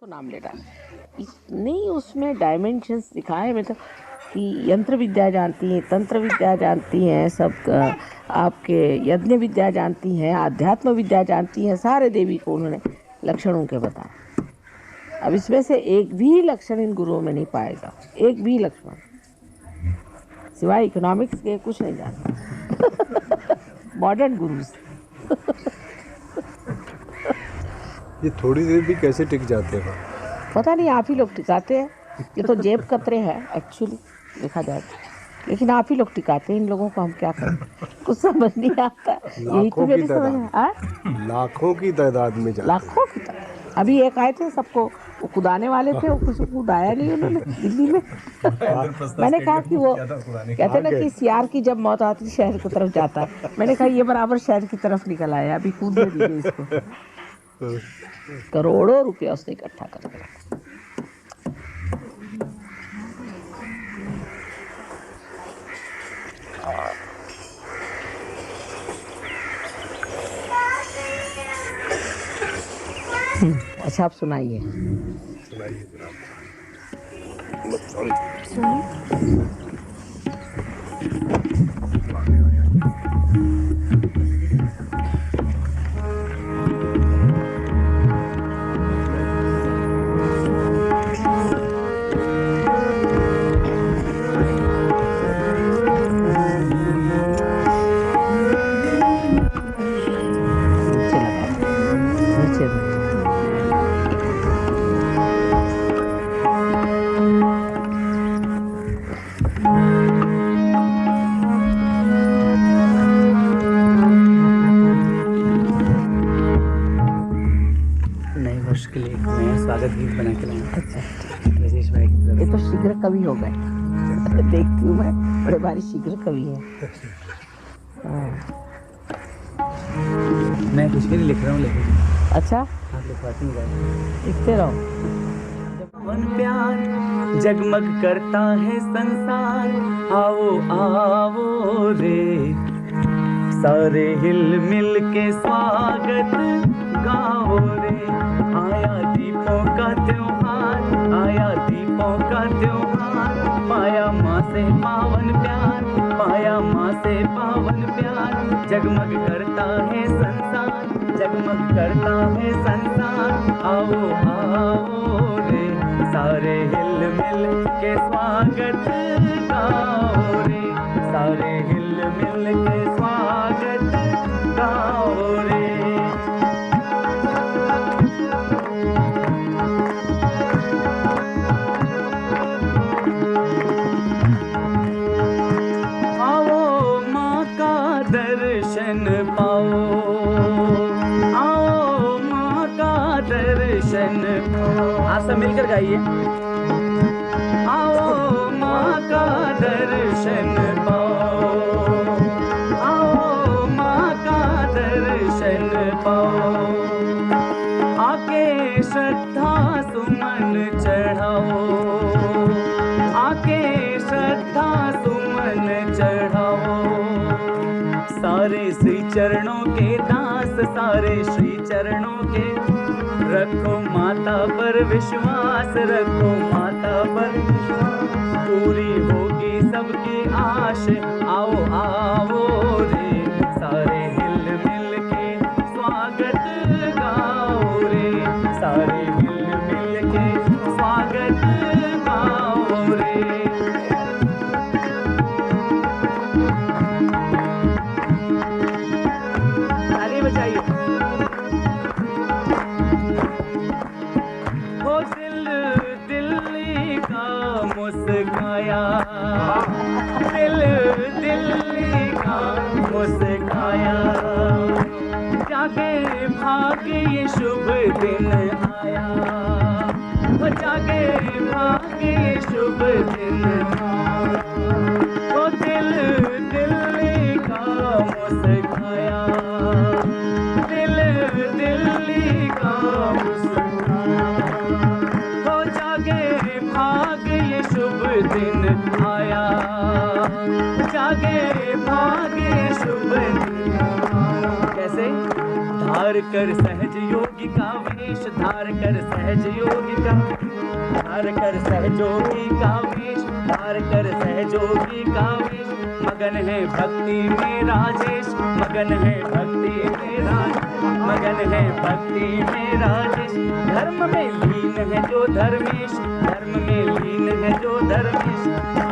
को नाम ले रहा है, नहीं उसमें डायमेंशंस दिखाए मतलब कि यंत्र विद्या जानती हैं, तंत्र विद्या जानती हैं, सब आपके यज्ञ विद्या जानती हैं, आध्यात्म विद्या जानती हैं, सारे देवी को उन्होंने लक्षणों के बताए। अब इसमें से एक भी लक्षण इन गुरुओं में नहीं पाएगा, एक भी लक्षण सिवाय इकोनॉमिक्स के कुछ नहीं जानता। मॉडर्न गुरुज। ये थोड़ी देर भी कैसे टिक जाते हैं? पता नहीं, आप ही लोग टिकाते हैं। ये तो जेब कतरे हैं एक्चुअली देखा जाए तो, लेकिन आप ही लोग टिकाते हैं इन लोगों को, हम क्या करें, कुछ समझ नहीं आता। यही तो मेरी समझ है। लाखों की तादाद में जाते हैं। लाखों की तादाद। अभी एक आए थे, सबको वो कुदाने वाले थे, वो कुछ कुदाया नहीं उन्होंने दिल्ली में। मैंने कहा कि वो कहते ना कि सियार की जब मौत आती शहर की तरफ जाता है, मैंने कहा ये बराबर शहर की तरफ निकल आया, अभी कूदने दीजिए इसको। करोड़ों रुपया उसने इकट्ठा कर दिया। अच्छा, आप सुनाइए। के लिए मैं स्वागत गीत बना के लाऊंगा। अच्छा, राजेश भाई की तरफ। ये तो शीघ्र कवि हो गए। देखती हूँ मैं, बड़े भारी शीघ्र कवि है। मैं कुछ भी नहीं लिख रहा हूँ, लेकिन अच्छा आप लिखवाती हैं, लिखते रहो। मन प्यार जगमग करता है संसार, आओ आओ रे सारे हिल मिल के स्वागत गाओ रे। आया दीपों का त्योहार, आया दीपों का त्योहार, पाया माँ से पावन प्यार, पाया माँ से पावन प्यार। जगमग करता है संसार, जगमग करता है संसार, आओ आओ रे सारे हिल मिल के स्वागत गाओ रे, सारे हिल मिल के स्वागत गाओ रे। आओ माँ का दर्शन पाओ, आओ माँ का दर्शन पाओ। आप सब मिलकर गाइए। आओ माँ का दर्शन पाओ, आओ माँ का दर्शन पाओ। आके श्रद्धा सुमन चढ़ाओ, आके श्रद्धा सुमन चढ़ाओ। सारे श्री चरणों के दास, सारे श्री चरणों के, रखो माता पर विश्वास, रखो माता पर विश्वास। पूरी होगी सबकी आश, आओ आओ रे सारे हिल मिल के स्वागत गाओ रे, सारे हिल मिल के स्वागत गाओ रे। ताली बजाइए। हो दिल दिल्ली का मुस्काया, दिल दिल्ली का मुस्काया। जागे भाग्य ये शुभ दिन आया, हो जागे भाग्य ये शुभ दिन आया। हो दिल दिल्ली का मुस्काया, दिल दिल्ली का मुस्काया। हो जागे भाग्य ये शुभ दिन आया, जागे भाग्य शुभ दिन आया। कैसे धार कर सहज योग योगी का वेश धार कर सहज योगी का, धार कर सहजोगी का वेश, धार कर सहजोगी का वेश। मगन है भक्ति में राजेश, मगन है भक्ति में राजेश, मगन है भक्ति में राजेश। धर्म में लीन है जो धर्मेश, धर्म में लीन है जो धर्मेश।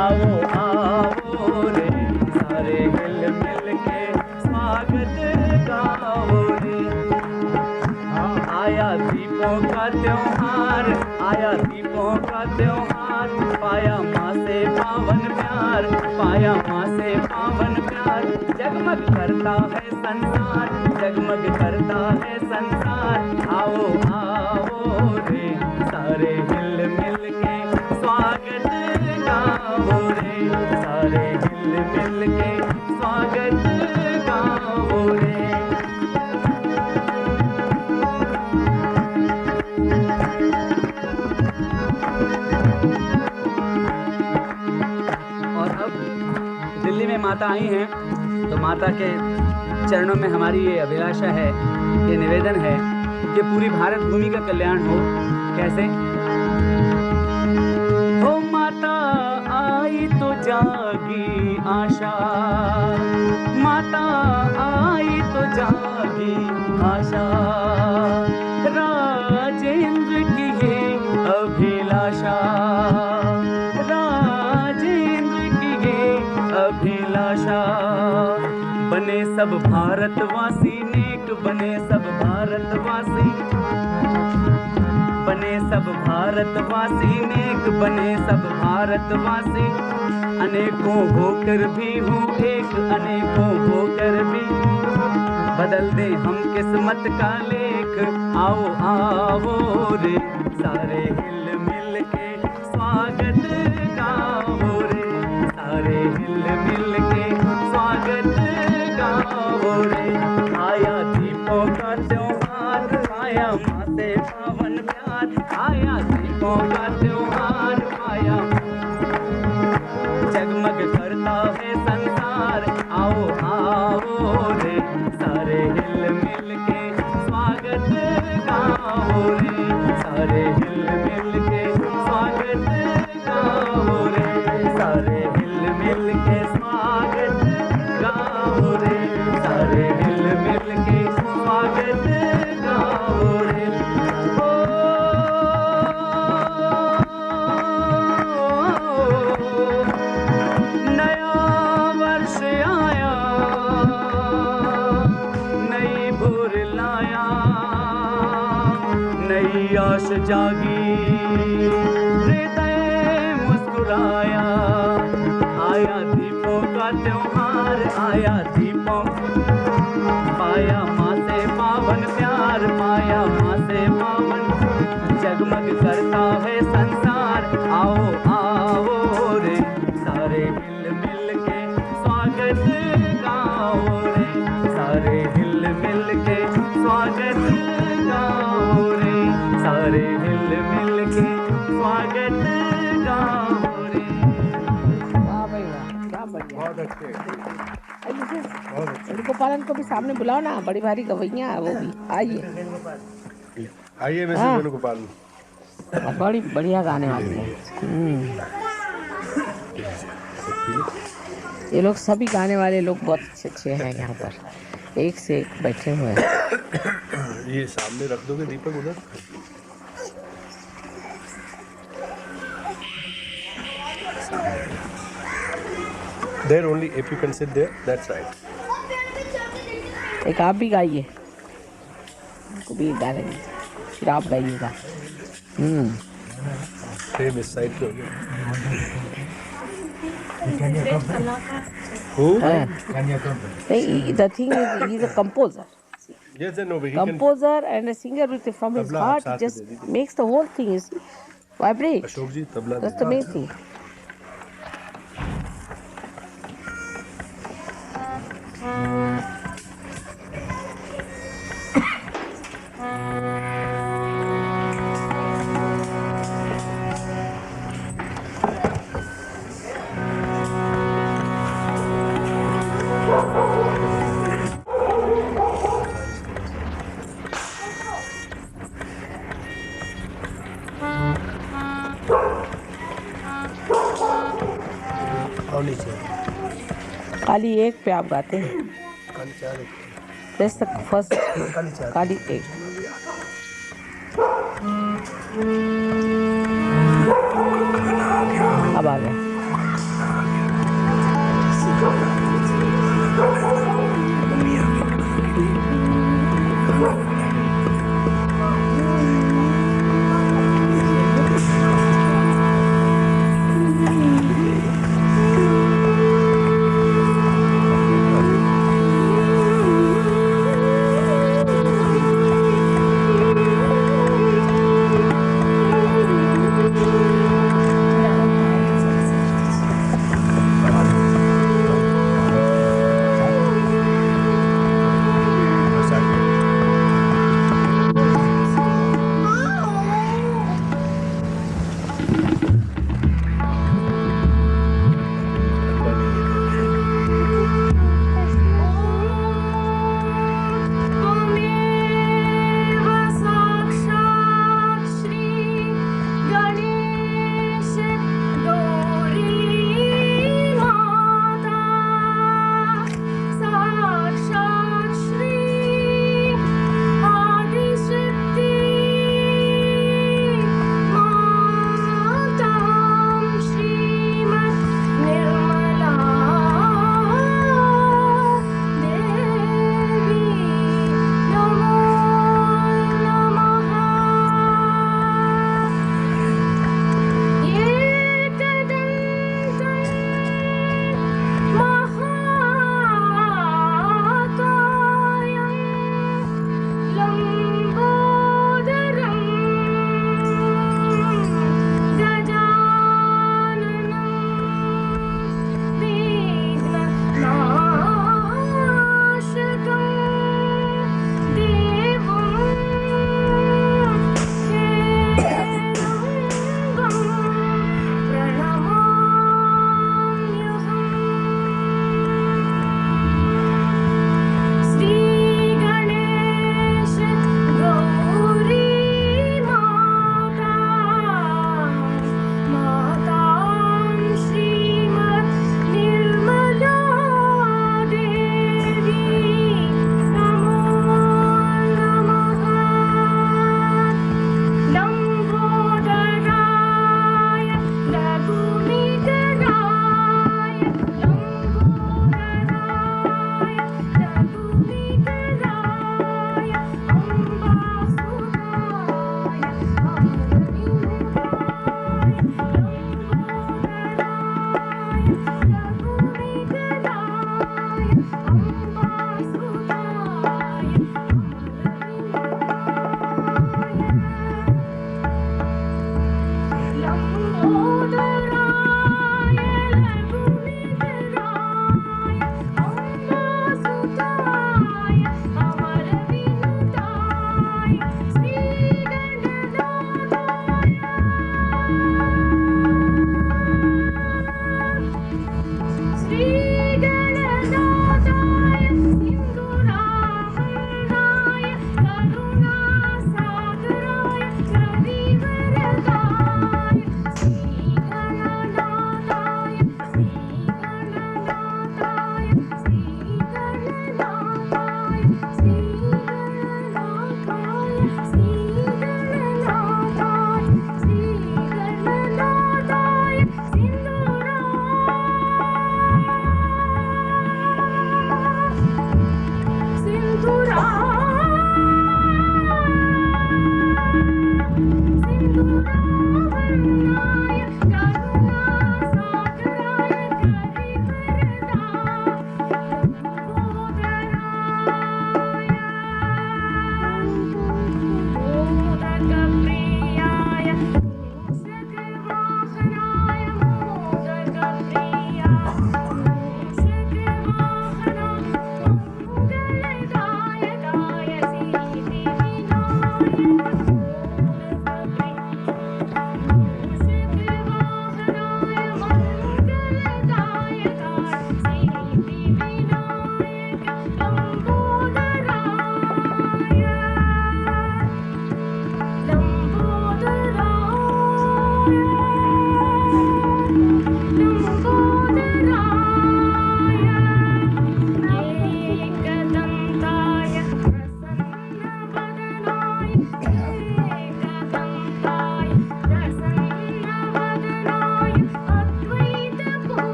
आओ आओ रे सारे हिल मिल के स्वागत गाओ रे। आया दीपों का त्योहार, आया दीपों का त्योहार। पाया माँ से पावन प्यार, पाया माँ से पावन प्यार। जगमग करता है संसार, जगमग करता है संसार। आओ आओ रे सारे हिल मिल के स्वागत गाओ रे, सारे हिल मिल के स्वागत गाओ रे। और अब दिल्ली में माता आई हैं, तो माता के चरणों में हमारी ये अभिलाषा है, ये निवेदन है कि पूरी भारत भूमि का कल्याण हो। कैसे? हो माता आई तो जागी आशा, माता आई तो जागी आशा। राजेंद्र की ये अभिलाषा, राजेंद्र की ये अभिलाषा। बने सब भारतवासी नेक, बने सब भारतवासी, बने सब भारतवासी नेक, बने सब भारतवासी। अनेकों होकर भी हूँ एक, अनेकों होकर भी बदल दे हम किस्मत का लेख। आओ आओ रे सारे हिल मिल के स्वागत गाओ रे, सारे हिल मिल के स्वागत गाओ रे। आया दीपों का त्योहार, आया माँ से पावन प्यार। आया दीपों का त्योहार, आया जगमग करता है संसार। आओ आओ रे सारे हिल मिल के स्वागत गाओ रे, सारे हिल मिल के स्वागत गाओ रे, सारे हिल मिल के स्वागत गाओ रे, सारे हिल मिल के स्वागत गाओ रे। नया वर्ष आया, नई भोर लाया, नई आश जागी, हृदय मुस्कुराया। आया दीपों का त्योहार, आया दीपों, पाया माँ से पावन प्यार, पाया माँ से पावन। जगमग करता है संसार। आओ आओ रे सारे हिल मिल के स्वागत गाओ रे, सारे हिल मिल के स्वागत गाओ रे, सारे हिल मिल के स्वागत गाओ रे। वाह भाई वाह, क्या बढ़िया। बहुत अच्छे, बहुत अच्छे। गोपालन को भी सामने बुलाओ ना, बड़ी भारी गवैया है वो भी। आइए आइए मैं हाँ। वेणुगोपाल। बड़ी बढ़िया गाने वाली है। ये लोग सभी गाने वाले लोग बहुत अच्छे अच्छे हैं यहाँ पर, एक से एक बैठे हुए हैं। ये सामने रख दोगे दीपक उधर? There only if you can sit there, that side. एक आप भी गाइए, आपको भी डालेंगे, फिर आप गाइएगा। Same इस साइड पे हो गया। Who? नहीं, the thing is he is a composer. Yes and no, but he can. Composer and a singer with from his tabla आप heart साथ में just दे दीजिए। makes the whole thing is vibrate. Ashok ji tabla That's the main thing. और नीचे काली एक पे आप गाते हैं, काली चार प्रेस तक फर्स्ट काली चार काली एक। अब आ गया।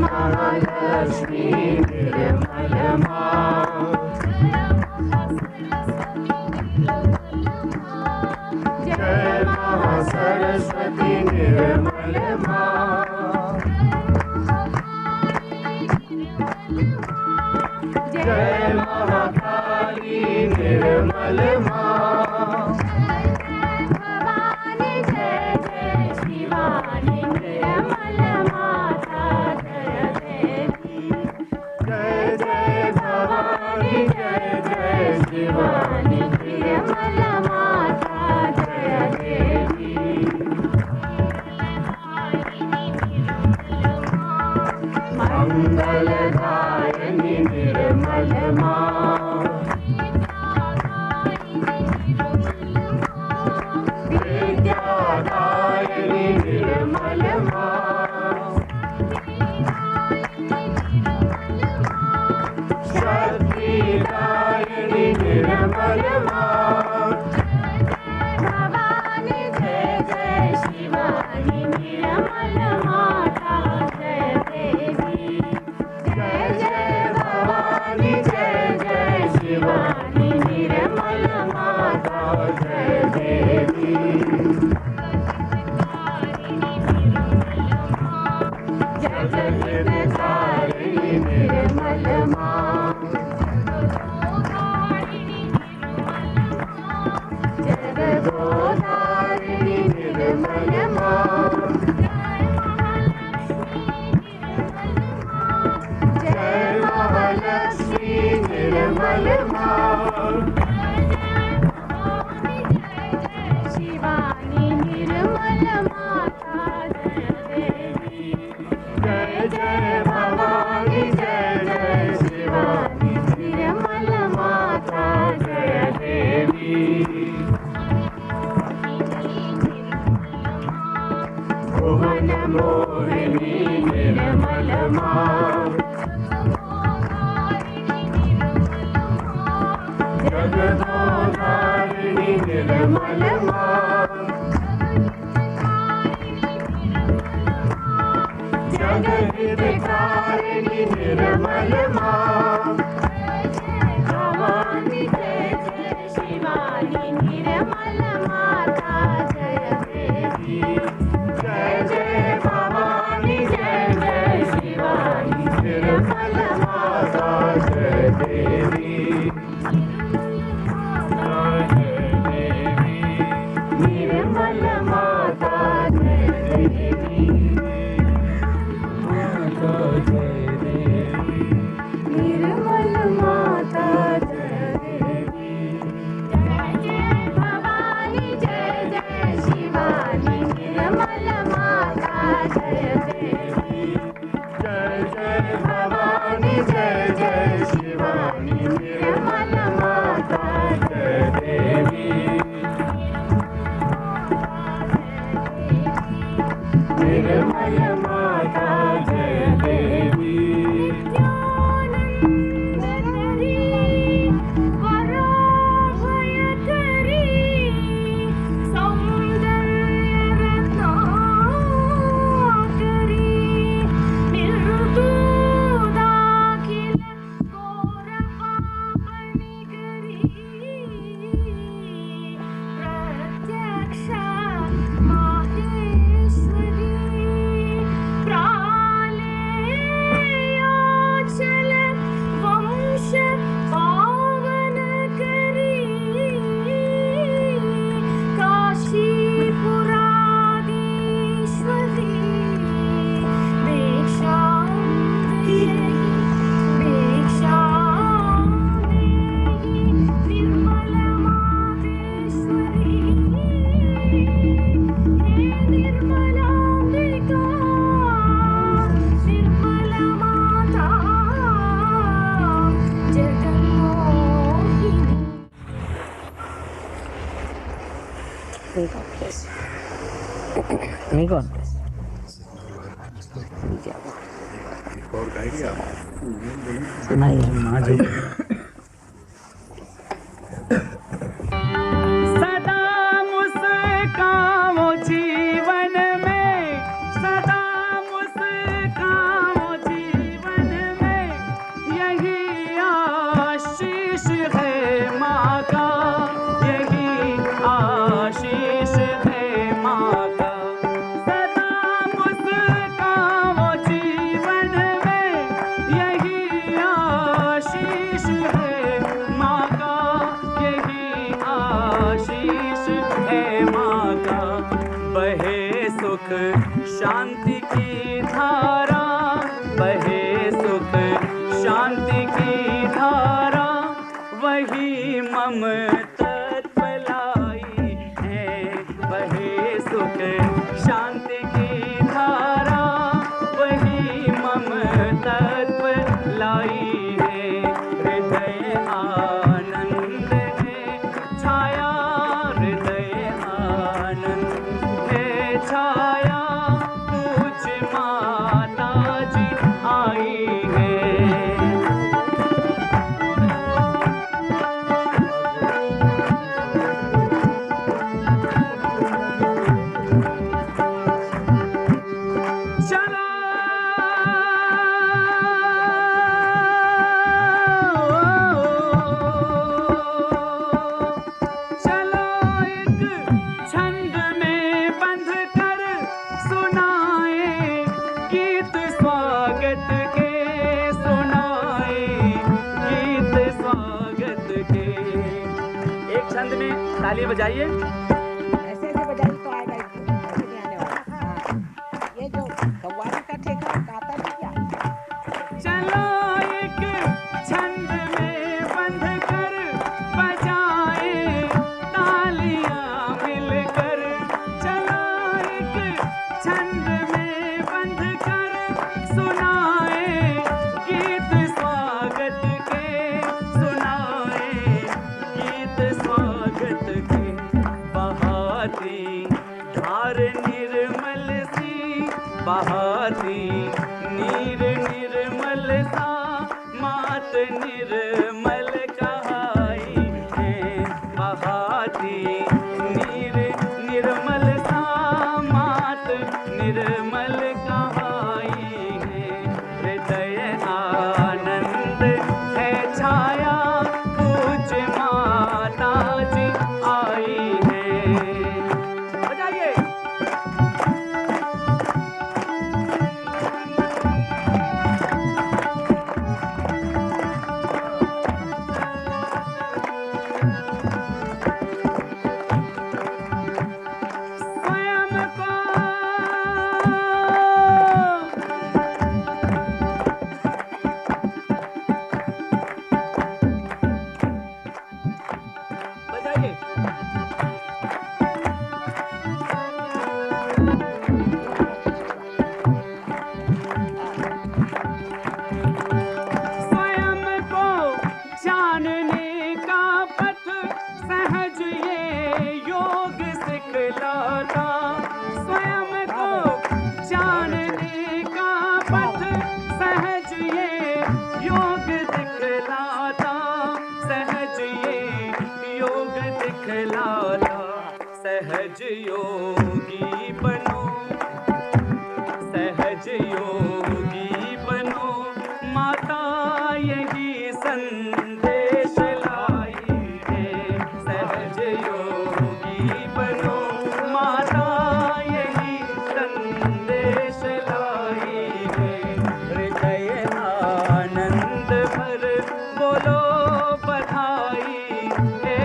महालक्ष्मी निर्मल माँ, जय महासरस्वती निर्मल माँ, जय महाकाली निर्मल माँ, भवानी जय जय शिवानी निर्मल माता जय देवी, जय जय भवानी जय जय शिवानी निर्मल माता जय देवी, मंगलदायिनी निर्मल माँ, विद्यादायिनी निर्मल माँ, शक्तिदायिनी निर्मल माँ, भवानी जय जय शिवानी निर्मल माता जय देवी, जय जय भवानी जय जय शिवानी निर्मल माता जय देवी, जगन्नाथारिणी निर्मल माँ, जगदोधारिणी निर्मल माँ, जय महालक्ष्मी निर्मल माँ, शिवानी निर्मल माता जय देवी, जय जय भवानी जय जय शिवानी निर्मल माता जय देवी, भुवन मोहिनी निर्मल माँ, जगदोधारिणी निर्मल माँ, जगद्धारिणी निर्मल माँ, भवानी जय जय शिवानी निर्मल माता जय देवी, जय जय भवानी जय जय शिवानी निर्मल माता जय देवी, निर्मल माता जय देवी, निर्मल माता जय देवी, जय जय भवानी जय जय शिवानी निर्मल माता जय देवी, जय जय भवानी जय जय शिवानी निर्मल माता जय देवी, निर्मल माता जय देवी, May God bless you. May God bless you. और गाएंगे आप? सुनाइए। सदा मुस्काओ जीवन में, सदा मुस्काओ जीवन शांति की धारा बहे सुख शांति की धारा वही मम तत्व लाई है बहे सुख शांति की धारा वही मम तत्व लाई है हृदय आनंद है छाया हृदय आनंद है छाया पूज माता जी आई है चलो चलो एक छंद में बंध कर सुनाए गीत स्वागत के सुनाए गीत स्वागत के एक छंद में ताली बजाइए ऐसे ऐसे बजाई तो आएगा इसको, ऐसे नहीं आने वाला। हाँ, ये जो कव्वाली का ठेका गाता नहीं क्या? चलो एक छंद में बंध कर बजाए तालियां मिलकर चलो एक छंद में बंध कर सुनाए गीत स्वागत के सुनाए गीत स्वागत के बहाती धार निर्मल सी बहाती नीर निर्मल सा मात निर्मल कहाई है बहाती नीर निर्मल सा मात निर्मल कहाई है हृदय आनंद है छाया पूज माता जी आई है बजाइए स्वयं को बजाइए स्वयं को जानने का पथ सहज ये योग सिखलाता स्वयं को जानने का पथ सहज ये योग दिखलाता सहज ये योग दिखलाता सहज योगी बनो सहज योगी बनो माता यही संदेश लाई है सहज योगी बनो माता यही संदेश लाई है हृदय आनंद भर बोलो बधाई है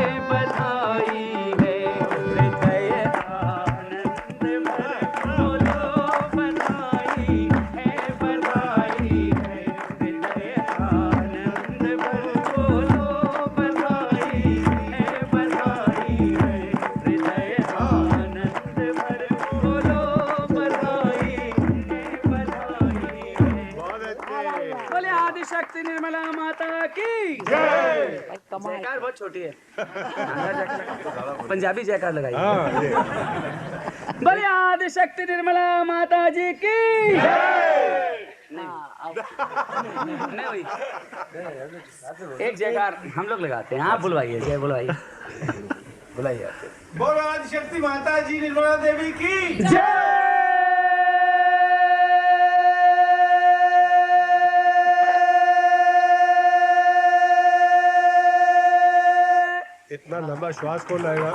हृदय आनंद भर बोलो बधाई है हृदय आनंद भर बोलो बधाई है हृदय आनंद भर बोलो बधाई है बोले आदिशक्ति निर्मला माता की जयकार बहुत छोटी है पंजाबी जयकार लगाइए बोले आदिशक्ति निर्मला माता जी की नहीं हुई एक जयकार हम लोग लगाते हैं आप बुलवाइए जय बुलवाइए बुलाइए बोलो आदिशक्ति माता जी निर्मला देवी की जय इतना लंबा श्वास कौन लाएगा?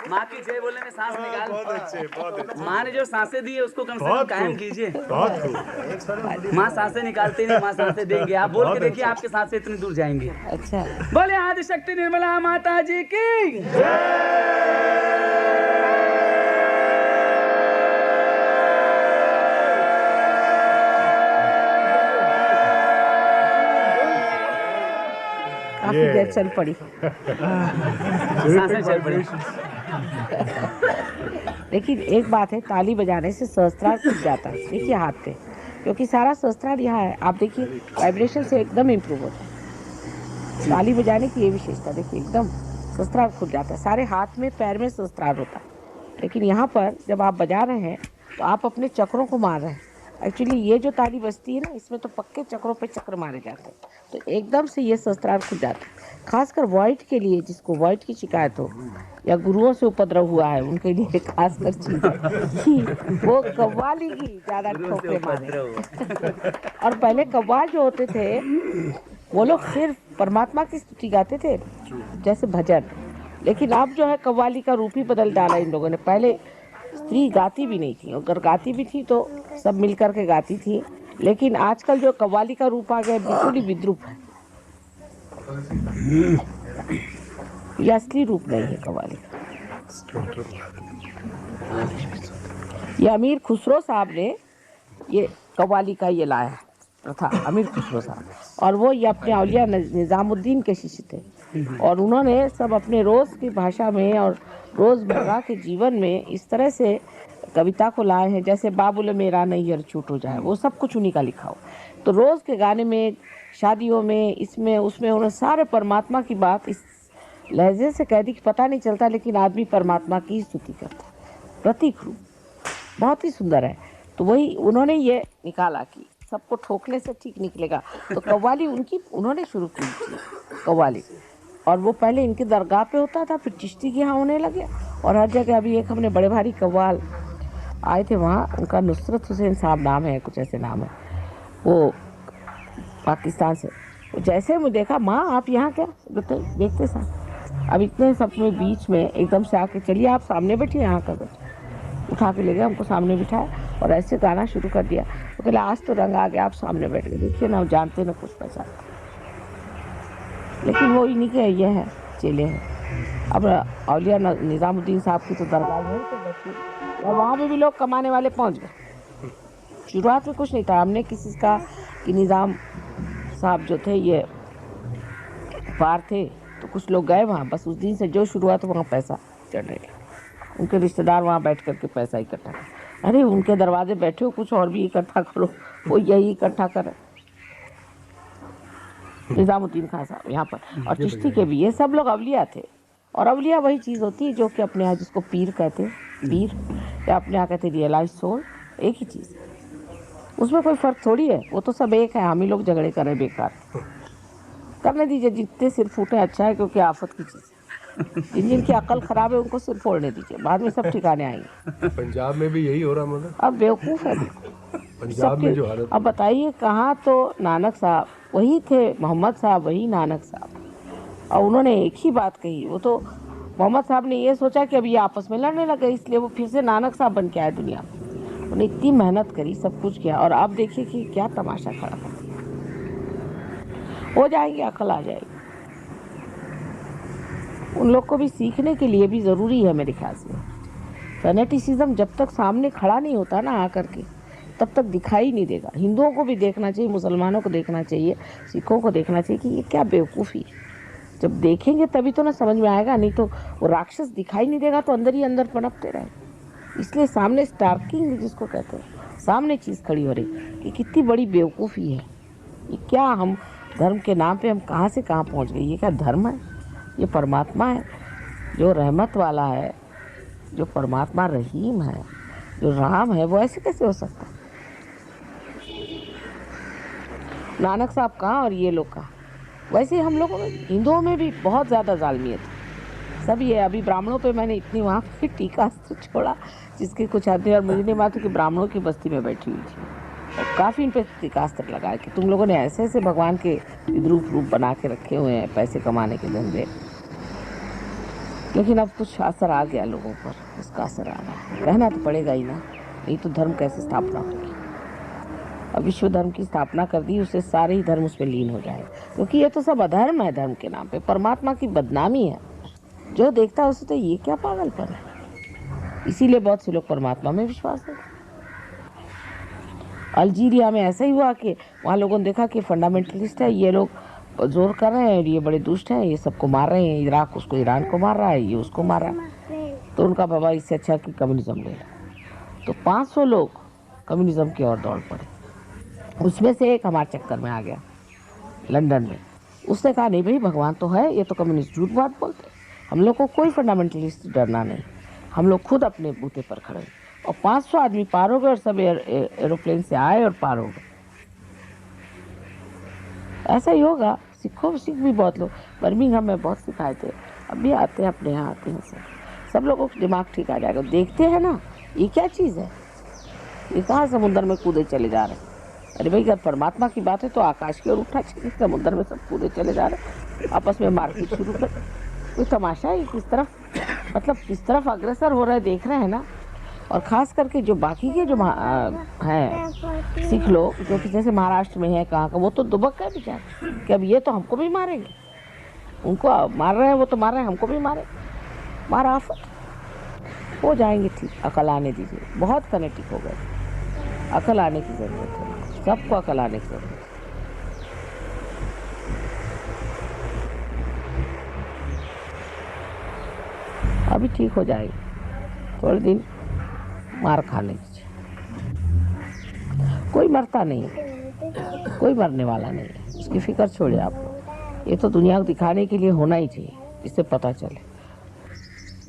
माँ की जय बोलने में सांस निकाल बहुत अच्छे, बहुत अच्छे। माँ ने जो सांसें दी है उसको कम से कम बहुत कायम खूब। कीजिए बहुत खूब। माँ सांसें निकालती नहीं माँ सांसें देंगे आप बोल के देखिए आपके सांसें इतनी दूर जाएंगी अच्छा बोले आदिशक्ति निर्मला माता जी की काफी देर चल पड़ी। सांसें चल पड़ी। लेकिन एक बात है, ताली बजाने से सहस्त्रार खुल जाता है। देखिए हाथ पे, क्योंकि सारा सहस्त्रार यहाँ है। आप देखिए वाइब्रेशन से एकदम इम्प्रूव होता है। ताली बजाने की ये विशेषता देखिए, एकदम सहस्त्रार खुल जाता है। सारे हाथ में पैर में सहस्त्रार होता है, लेकिन यहाँ पर जब आप बजा रहे हैं तो आप अपने चक्रों को मार रहे हैं। एक्चुअली ये जो ताली बजती है ना, इसमें तो पक्के चक्रों पे चक्र मारे जाते हैं, तो एकदम से ये सहस्त्रार खुल जाता है। खासकर वॉइट के लिए, जिसको वॉइट की शिकायत हो या गुरुओं से उपद्रव हुआ है, उनके लिए खासकर चीज है कि वो कव्वाली की ज़्यादा ठोकरे मारे। और पहले कव्वाल जो होते थे वो लोग सिर्फ परमात्मा की स्तुति गाते थे, जैसे भजन। लेकिन अब जो है कव्वाली का रूप ही बदल डाला इन लोगों ने। पहले स्त्री गाती भी नहीं थी, अगर गाती भी थी तो सब मिलकर के गाती थी। लेकिन आजकल जो कव्वाली का रूप आ गया बिल्कुल ही विद्रूप है, ये असली रूप नहीं है कव्वाली का। ये अमीर खुसरो साहब ने ये कव्वाली का ये लाया प्रथा, अमीर खुसरो साहब, और वो ये अपने औलिया निजामुद्दीन के शिष्य थे। और उन्होंने सब अपने रोज़ की भाषा में और रोज़मर्रा के जीवन में इस तरह से कविता को लाए हैं, जैसे बाबुल मेरा नैयर छूट हो जाए, वो सब कुछ उन्हीं का लिखा हो। तो रोज़ के गाने में, शादियों में, इसमें उसमें उन्होंने सारे परमात्मा की बात इस लहजे से कह दी कि पता नहीं चलता, लेकिन आदमी परमात्मा की स्तुति करता है। प्रतीक रूप बहुत ही सुंदर है। तो वही उन्होंने ये निकाला कि सबको ठोकने से ठीक निकलेगा, तो कव्वाली उन्होंने शुरू की थी कव्वाली। और वो पहले इनके दरगाह पे होता था, फिर चिश्ती के यहाँ होने लगे, और हर जगह। अभी एक हमने बड़े भारी कव्वाल आए थे वहाँ, उनका नुसरत हुसैन साहब नाम है, कुछ ऐसे नाम है, वो पाकिस्तान से। जैसे मैं देखा, माँ आप यहाँ क्या देखते साहब, अब इतने सब में बीच में एकदम से आके, चलिए आप सामने बैठिए, यहाँ कर बैठे, उठा के ले गए हमको, सामने बिठाया और ऐसे गाना शुरू कर दिया। तो कहला आज तो रंग आ गया, आप सामने बैठ गए, देखिए ना जानते ना कुछ पहचान, लेकिन वो इन्हीं के ये है, चेले हैं। अब औलिया निजामुद्दीन साहब की तो दरगाह है, तो बच्चे और वहाँ पे भी लोग कमाने वाले पहुँच गए। शुरुआत में कुछ नहीं था, हमने किसी का कि निज़ाम साहब जो थे ये पार थे, तो कुछ लोग गए वहाँ, बस उस दिन से जो शुरू हुआ तो वहाँ पैसा चढ़ने लगा। उनके रिश्तेदार वहाँ बैठ करके पैसा इकट्ठा कर, अरे उनके दरवाजे बैठे हो, कुछ और भी इकट्ठा करो, वो यही इकट्ठा करे। निजामुद्दीन खान साहब यहाँ पर, और चिश्ती के भी, ये सब लोग अवलिया थे। और अवलिया वही चीज़ होती है जो कि अपने यहाँ, जिसको पीर कहते हैं, पीर या अपने यहाँ कहते रियलाइज सोल, एक ही चीज़, उसमें कोई फ़र्क थोड़ी है, वो तो सब एक है। हम ही लोग झगड़े करें बेकार, करने दीजिए, जितने सिर फूटे अच्छा है, क्योंकि आफत की चीज़ है। जिनकी अकल खराब है उनको सिर फोड़ने दीजिए, बाद में सब ठिकाने आएंगे। पंजाब में भी यही हो रहा, मतलब अब बेवकूफ़ है पंजाब में जो हालत। अब बताइए, कहाँ तो नानक साहब वही थे, मोहम्मद साहब वही नानक साहब, और उन्होंने एक ही बात कही। वो तो मोहम्मद साहब ने ये सोचा कि अब ये आपस में लड़ने लगे, इसलिए वो फिर से नानक साहब बन के आए दुनिया में। उन्होंने इतनी मेहनत करी, सब कुछ किया, और आप देखिए कि क्या तमाशा खड़ा था। हो जाएगी, अकल आ जाएगी। उन लोग को भी सीखने के लिए भी ज़रूरी है मेरे ख्याल से। फैनेटिसिज्म जब तक सामने खड़ा नहीं होता ना आकर के, तब तक दिखाई नहीं देगा। हिंदुओं को भी देखना चाहिए, मुसलमानों को देखना चाहिए, सिखों को देखना चाहिए कि ये क्या बेवकूफ़ी है। जब देखेंगे तभी तो ना समझ में आएगा, नहीं तो वो राक्षस दिखाई नहीं देगा तो अंदर ही अंदर पनपते रहे। इसलिए सामने स्टार्किंग जिसको कहते हैं, सामने चीज़ खड़ी हो रही कि कितनी बड़ी बेवकूफ़ी है ये। क्या हम धर्म के नाम पे हम कहाँ से कहाँ पहुँच गए। ये क्या धर्म है? ये परमात्मा है जो रहमत वाला है, जो परमात्मा रहीम है, जो राम है, वो ऐसे कैसे हो सकता है? नानक साहब कहाँ और ये लोग कहाँ। वैसे हम लोगों में, हिंदुओं में भी बहुत ज़्यादा जालमियत है। सब ये अभी ब्राह्मणों पे मैंने इतनी वहाँ पे टीकास्त्र छोड़ा जिसके कुछ आदमी, और मुझे नहीं मालूम कि ब्राह्मणों की बस्ती में बैठी हुई थी, और काफ़ी इन पे टीकास्त्र लगाया कि तुम लोगों ने ऐसे ऐसे भगवान के विद्रूप रूप बना के रखे हुए हैं पैसे कमाने के धंधे। लेकिन अब कुछ असर आ गया लोगों पर, उसका असर आ रहा है। कहना तो पड़ेगा ही ना, नहीं तो धर्म कैसे स्थापना होगी। अब विश्व धर्म की स्थापना कर दी, उससे सारे ही धर्म उसमें लीन हो जाए, क्योंकि ये तो सब अधर्म है। धर्म के नाम पे परमात्मा की बदनामी है। जो देखता है उसे तो ये क्या पागलपन है। इसीलिए बहुत से लोग परमात्मा में विश्वास है। अल्जीरिया में ऐसा ही हुआ कि वहाँ लोगों ने देखा कि फंडामेंटलिस्ट है ये लोग, जोर कर रहे हैं, ये बड़े दुष्ट हैं, ये सबको मार रहे हैं, इराक उसको ईरान को मार रहा है, ये उसको मार रहा है। तो उनका बाबा इससे अच्छा कि कम्युनिज्म ले लो। तो 500 लोग कम्युनिज्म की ओर दौड़ पड़े। उसमें से एक हमारे चक्कर में आ गया लंदन में। उसने कहा नहीं भाई भगवान तो है, ये तो कम्युनिस्ट झूठ बात बोलते। हम लोग को कोई फंडामेंटलिस्ट डरना नहीं, हम लोग खुद अपने बूते पर खड़े। और 500 आदमी पार हो गए और सब एरोप्लेन से आए और पार हो गए। ऐसा ही होगा। सिख भी बहुत लोग बर्मिंघम में बहुत सिखाए थे, अब भी आते हैं, अपने यहाँ आते हैं। सब लोगों का दिमाग ठीक आ जाएगा। देखते हैं ना ये क्या चीज़ है, ये कहाँ समुद्र में कूदे चले जा रहे हैं। अरे भाई अगर परमात्मा की बात है तो आकाश की ओर उठा चाहिए, समुद्र में सब कूदे चले जा रहे हैं, आपस में मारपीट शुरू कर। कोई तमाशा है किस तरफ, मतलब किस तरफ अग्रसर हो रहा है देख रहे हैं ना। और ख़ास करके जो बाकी के जो हैं सिख लोग, जो कि जैसे महाराष्ट्र में है कहाँ का, वो तो दुबक गए बेचारे कि अब ये तो हमको भी मारेंगे। उनको मार रहे हैं, वो तो मार रहे हैं, हमको भी मारे। मारा आफत हो जाएंगे ठीक। अकल आने दीजिए, बहुत फैनेटिक हो गए। अकल आने की ज़रूरत है, सबको अकल आने की ज़रूरत है। अभी ठीक हो जाएगी, थोड़े दिन मार खा लीजिए। कोई मरता नहीं है, कोई मरने वाला नहीं है, इसकी फिक्र छोड़िए आप। ये तो दुनिया को दिखाने के लिए होना ही चाहिए, इससे पता चले।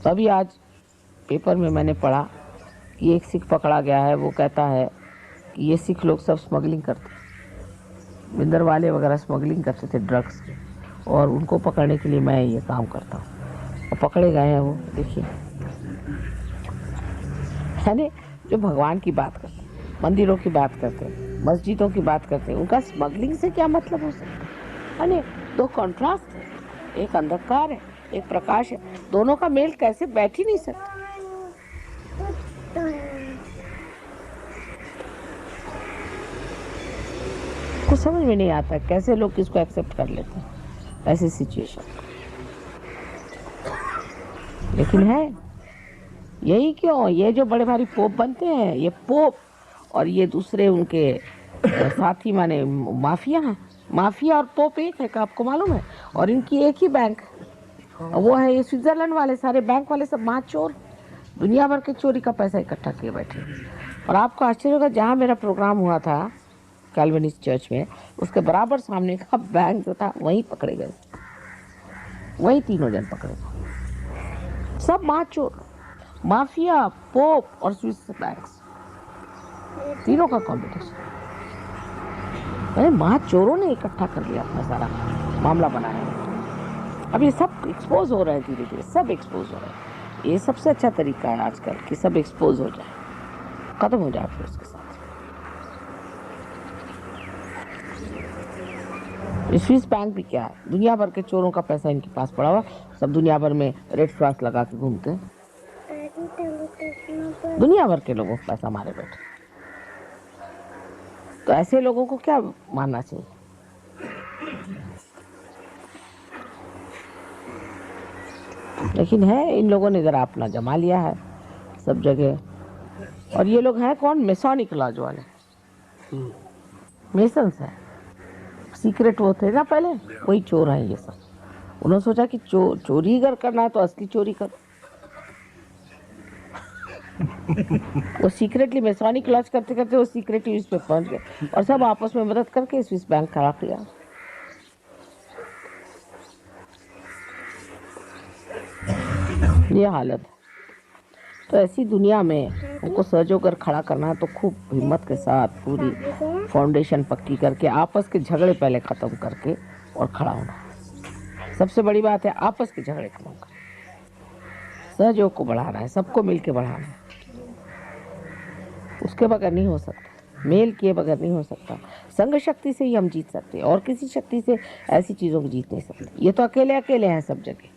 तभी आज पेपर में मैंने पढ़ा कि एक सिख पकड़ा गया है। वो कहता है कि ये सिख लोग सब स्मगलिंग करते, बिंदरवाले वगैरह स्मगलिंग करते थे ड्रग्स की, और उनको पकड़ने के लिए मैं ये काम करता हूँ। और पकड़े गए हैं वो, देखिए। यानी जो भगवान की बात करते हैं, मंदिरों की बात करते हैं, मस्जिदों की बात करते हैं, उनका स्मगलिंग से क्या मतलब हो सकता है। यानी दो कॉन्ट्रास्ट है, एक अंधकार है, एक प्रकाश है, दोनों का मेल कैसे बैठ ही नहीं सकता। कुछ समझ में नहीं आता कैसे लोग किसको एक्सेप्ट कर लेते हैं ऐसी सिचुएशन। लेकिन है यही क्यों, ये जो बड़े भारी पोप बनते हैं, ये पोप और ये दूसरे उनके साथी माने माफिया हैं। माफिया और पोप एक है का आपको मालूम है, और इनकी एक ही बैंक वो है। ये स्विट्जरलैंड वाले सारे बैंक वाले सब महाचोर, दुनिया भर के चोरी का पैसा इकट्ठा किए बैठे। और आपको आश्चर्य होगा, जहाँ मेरा प्रोग्राम हुआ था कैल्विनिस्ट चर्च में, उसके बराबर सामने का बैंक जो था वहीं पकड़े गए, वहीं तीनों जन पकड़े गए। सब महाचोर, माफिया, पोप और स्विस बैंक्स, तीनों का कॉम्पिटिशन। अरे महाचोरों ने इकट्ठा कर लिया, अपना सारा मामला बनाया। अब ये सब एक्सपोज हो रहा है, धीरे धीरे सब एक्सपोज हो रहा है। ये सबसे अच्छा तरीका है आजकल कि सब एक्सपोज हो जाए, खत्म हो जाए फिर उसके साथ। स्विस बैंक भी क्या है, दुनिया भर के चोरों का पैसा इनके पास पड़ा हुआ, सब दुनिया भर में रेड फ्लैग लगा के घूमते हैं। दुनिया भर के लोगों को पैसा मारे बैठे। तो ऐसे लोगों को क्या मानना चाहिए। लेकिन है, इन लोगों ने जरा अपना जमा लिया है सब जगह। और ये लोग हैं कौन, मेसोनिक लॉज वाले, मेसन्स है। सीक्रेट वो थे ना पहले, वही चोर हैं ये सब। उन्होंने सोचा कि चोरी अगर करना है तो असली चोरी करो। वो सीक्रेटली मेसोनिक लॉज करते करते वो सीक्रेटली इस पे पहुंच गए, और सब आपस में मदद करके स्विस बैंक खड़ा किया। ये हालत है। तो ऐसी दुनिया में उनको सजोकर खड़ा करना है तो खूब हिम्मत के साथ पूरी फाउंडेशन पक्की करके आपस के झगड़े पहले ख़त्म करके और खड़ा होना। सबसे बड़ी बात है आपस के झगड़े खत्म करना, सहयोग को बढ़ाना है, सबको मिलके बढ़ाना है। उसके बगैर नहीं हो सकता, मेल किए बगैर नहीं हो सकता। संघ शक्ति से ही हम जीत सकते हैं, और किसी शक्ति से ऐसी चीज़ों को जीत नहीं सकते। ये तो अकेले अकेले हैं सब जगह,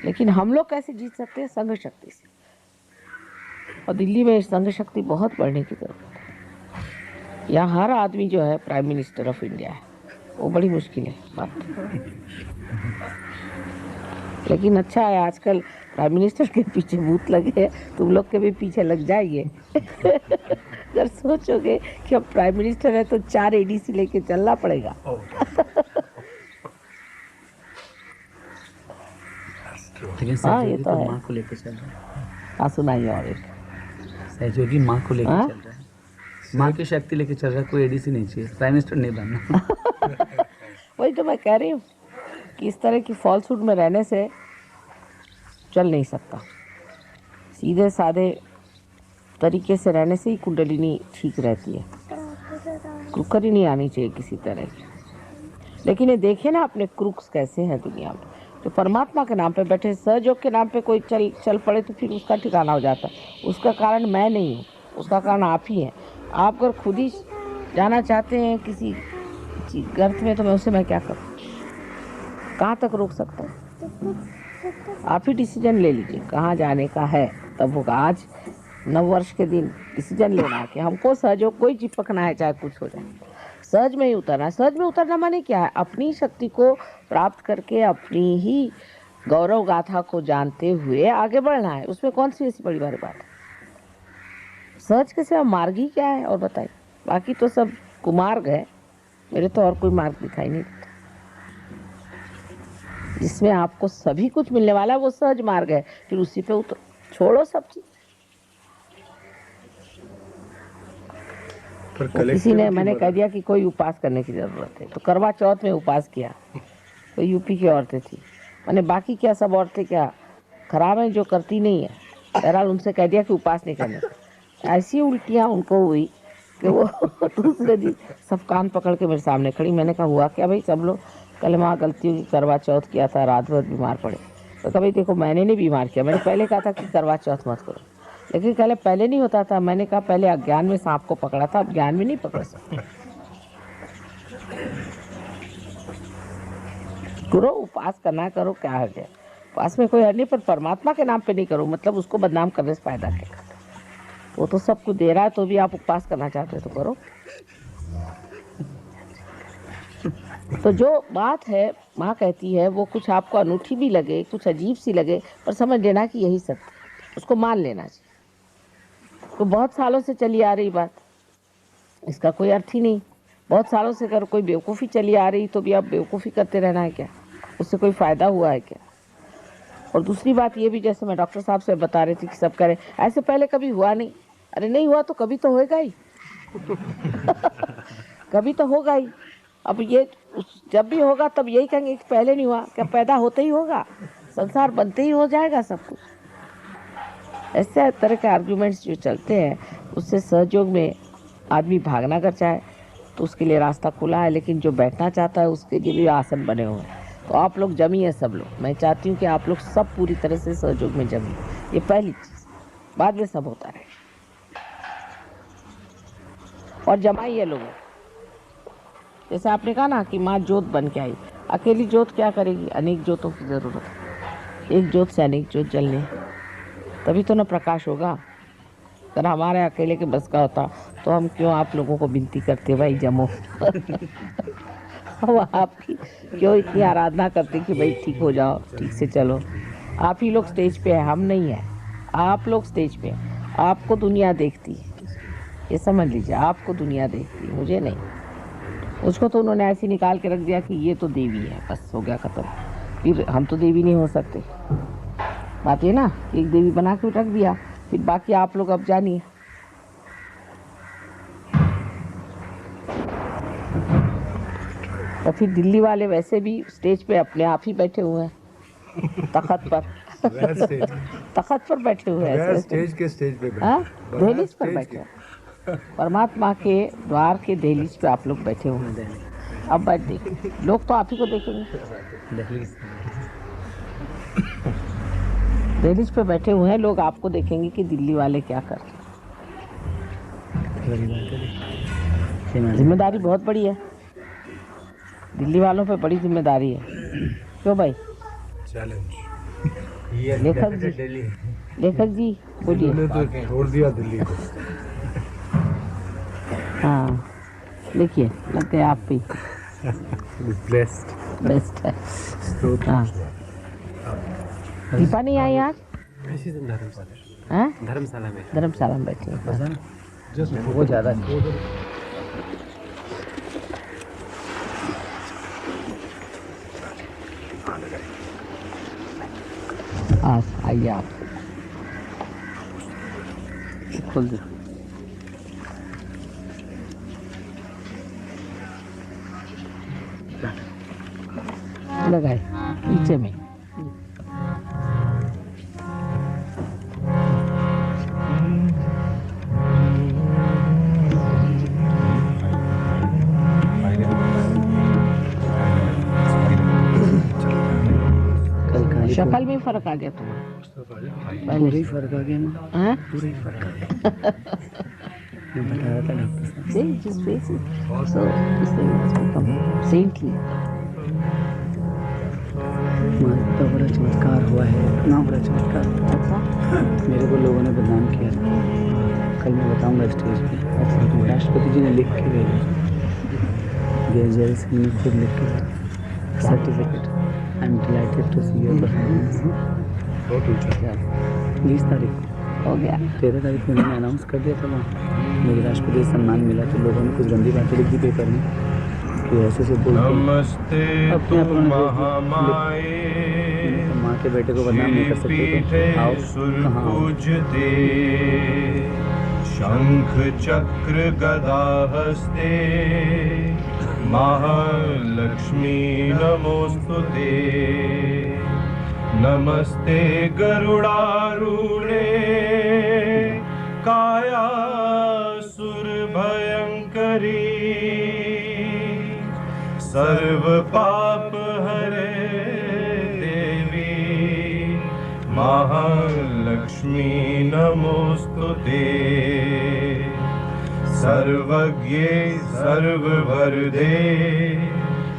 लेकिन हम लोग कैसे जीत सकते हैं, संघ शक्ति से। और दिल्ली में संघ शक्ति बहुत बढ़ने की जरूरत है। यहाँ हर आदमी जो है प्राइम मिनिस्टर ऑफ इंडिया है, वो बड़ी मुश्किल है बात। लेकिन अच्छा है आजकल प्राइम मिनिस्टर के पीछे भूत लगे हैं, तुम लोग के भी पीछे लग जाइए। अगर सोचोगे कि अब प्राइम मिनिस्टर है तो 4 ADC लेके चलना पड़ेगा। लेकिन हाँ, ये सहयोगी तो तो है। माँ को लेके चल रहा है। हाँ, सुनाइए और एक। सहयोगी माँ को लेके हाँ? चल रहा है, माँ की शक्ति लेके चल रहा है। कोई एडीसी नहीं चाहिए, प्राइम मिनिस्टर नहीं बनना। वही तो मैं कह रही हूँ कि इस तरह की फॉल्सहुड में रहने से चल नहीं सकता। सीधे साधे तरीके से रहने से ही कुंडलिनी ठीक रहती है। कुकर ही नहीं आनी चाहिए किसी तरह की। लेकिन ये देखे ना अपने क्रुक्स कैसे हैं दुनिया में। जो परमात्मा के नाम पे बैठे, सहयोग के नाम पे कोई चल पड़े तो फिर उसका ठिकाना हो जाता है। उसका कारण मैं नहीं हूँ, उसका कारण आप ही हैं। आप अगर खुद ही जाना चाहते हैं किसी गर्त में तो मैं क्या करूँ? कहाँ तक रोक सकता हूँ? आप ही डिसीजन ले लीजिए कहाँ जाने का है, तब होगा। आज नववर्ष के दिन डिसीजन लेना है कि हमको सहयोग कोई चिपकना है, चाहे कुछ हो जाए। सहज में ही उतरना है। सहज में उतरना माने क्या है? अपनी शक्ति को प्राप्त करके अपनी ही गौरव गाथा को जानते हुए आगे बढ़ना है। उसमें कौन सी ऐसी बड़ी बात है? सहज के सिवा मार्ग ही क्या है? और बताइए। बाकी तो सब कुमार्ग है, मेरे तो और कोई मार्ग दिखाई नहीं देता। जिसमें आपको सभी कुछ मिलने वाला है वो सहज मार्ग है। फिर उसी पे उतरो, छोड़ो सब चीज। किसी ने मैंने कह दिया कि कोई उपास करने की जरूरत है, तो करवा चौथ में उपास किया। तो यूपी की औरतें थी, मैंने बाकी क्या सब औरतें क्या खराब हैं जो करती नहीं है? बहरहाल उनसे कह दिया कि उपास नहीं करने। ऐसी उल्टियाँ उनको हुई कि वो दूसरे दिन सब कान पकड़ के मेरे सामने खड़ी। मैंने कहा हुआ क्या भाई? सब लोग कल माँ गलती हुई, करवा चौथ किया था, रात भर बीमार पड़े। तो कभी देखो मैंने नहीं बीमार किया, मैंने पहले कहा था कि करवा चौथ मत करो, लेकिन पहले नहीं होता था। मैंने कहा पहले अज्ञान में सांप को पकड़ा था, अब ज्ञान में नहीं पकड़ सकते। करो उपास करना है, करो, क्या है? उपास में कोई हर नहीं, पर परमात्मा के नाम पे नहीं करो। मतलब उसको बदनाम करने से फायदा क्या? वो तो सब कुछ दे रहा है, तो भी आप उपवास करना चाहते हो तो करो। तो जो बात है माँ कहती है वो कुछ आपको अनूठी भी लगे, कुछ अजीब सी लगे, पर समझ लेना कि यही सत्य है, उसको मान लेना चाहिए। तो बहुत सालों से चली आ रही बात, इसका कोई अर्थ ही नहीं। बहुत सालों से अगर कोई बेवकूफ़ी चली आ रही तो भी आप बेवकूफ़ी करते रहना है क्या? उससे कोई फ़ायदा हुआ है क्या? और दूसरी बात ये भी, जैसे मैं डॉक्टर साहब से बता रही थी कि सब करें, ऐसे पहले कभी हुआ नहीं। अरे नहीं हुआ तो कभी तो होएगा ही। कभी तो होगा ही। अब ये जब भी होगा तब यही कहेंगे कि पहले नहीं हुआ। क्या पैदा होते ही होगा? संसार बनते ही हो जाएगा सब कुछ? ऐसे तरह के आर्ग्यूमेंट्स जो चलते हैं, उससे सहयोग में आदमी भागना अगर चाहे तो उसके लिए रास्ता खुला है, लेकिन जो बैठना चाहता है उसके लिए भी आसन बने हुए हैं। तो आप लोग जमिए, सब लोग। मैं चाहती हूँ कि आप लोग सब पूरी तरह से सहयोग में जमिए। ये पहली चीज़, बाद में सब होता रहे। और जमाइए लोगों। जैसे आपने कहा ना कि माँ जोत बन के आई। अकेली जोत क्या करेगी? अनेक जोतों की ज़रूरत है। एक जोत से अनेक जोत जलने, तभी तो ना प्रकाश होगा। अगर हमारे अकेले के बस का होता तो हम क्यों आप लोगों को विनती करते भाई जमो। हम आपकी क्यों इतनी आराधना करते कि भाई ठीक हो जाओ, ठीक से चलो। आप ही लोग स्टेज पे हैं, हम नहीं हैं। आप लोग स्टेज पे हैं, आपको दुनिया देखती है, ये समझ लीजिए। आपको दुनिया देखती है, मुझे नहीं। उसको तो उन्होंने ऐसे निकाल के रख दिया कि ये तो देवी है, बस हो गया ख़त्म। फिर हम तो देवी नहीं हो सकते। बात ये ना, एक देवी बना के रख दिया, फिर बाकी आप लोग अब जानिए। और फिर दिल्ली वाले वैसे भी स्टेज पे अपने आप ही बैठे हुए हैं, तखत पर। तखत पर बैठे हुए हैं, स्टेज के स्टेज पे हाँ, दहलीज पर बैठे हैं। परमात्मा के द्वार के दहलीज पे आप लोग बैठे हुए हैं। अब बैठ देखिए, लोग तो आप ही को देखेंगे। दहलीज पे बैठे हुए हैं लोग, आपको देखेंगे कि दिल्ली वाले क्या कर रहे हैं। जिम्मेदारी बहुत बड़ी है, दिल्ली वालों पे बड़ी जिम्मेदारी है। क्यों भाई? लेखक जी बोलिए। तो छोड़ दिया दिल्ली को। हाँ देखिए, लगते हैं आप भी बेस्ट है। हाँ, दीपा नहीं आई आज? हाँ, धर्मशाला में बैठी है। वो ज़्यादा लगाइए आप। खोल दो। लगाए नीचे में। शक्ल में फर्क आ गया तुम्हें, पहले ही फर्क आ गया ना। हाँ? पूरा ही फर्क आ गया। मैं बता रहा था डॉक्टर साहब। See, just face it. So this thing has become saintly. इतना बड़ा चमत्कार हुआ है, इतना बड़ा चमत्कार। अच्छा, मेरे को लोगों ने बदनाम किया था। कल मैं बताऊंगा स्टेज पे। अच्छा, राष्ट्रपति जी ने लिख के भेजा, जय सिंह ने खुद लिख के भेजा certificate. I am delighted to see your performance. बहुत ऊंचा। 20 तारीख हो गया। 13 तारीख को उन्होंने अनाउंस कर दिया था वहाँ मुझे राष्ट्रपति सम्मान मिला। तो लोगों ने कुछ गंदी बातें लिख दी पेपर में कि ऐसे से बोलते नमस्ते अपने आप माँ के बेटे को बदनाम नहीं कर सकते। तो आओ कहाँ शंख चक्र गदा हस्ते महालक्ष्मी नमोस्तुते। नमस्ते गरुडारूढे कायासुर भयंकरी। सर्व पाप हरे देवी महालक्ष्मी नमोस्तुते। सर्वज्ञे सर्ववरदे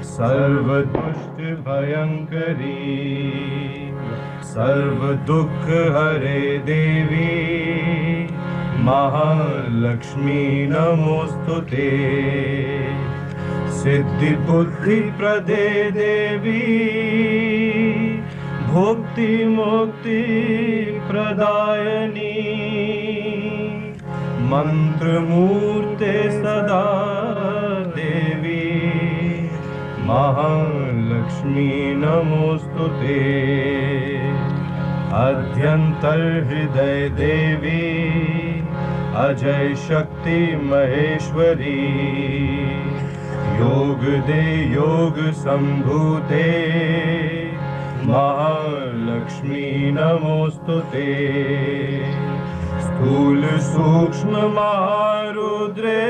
सर्वदुष्ट भयंकरी। सर्व दुख हरे देवी महालक्ष्मी नमोस्तुते। सिद्धि बुद्धि प्रदे देवी भुक्ति मुक्ति प्रदायनी। मंत्र मूर्ते सदा देवी महालक्ष्मी नमोस्तुते। अध्यंतर हृदय देवी अजय शक्ति महेश्वरी। योग दे योग संभूते महालक्ष्मी नमोस्तुते। स्थूल सूक्ष्म महारुद्रे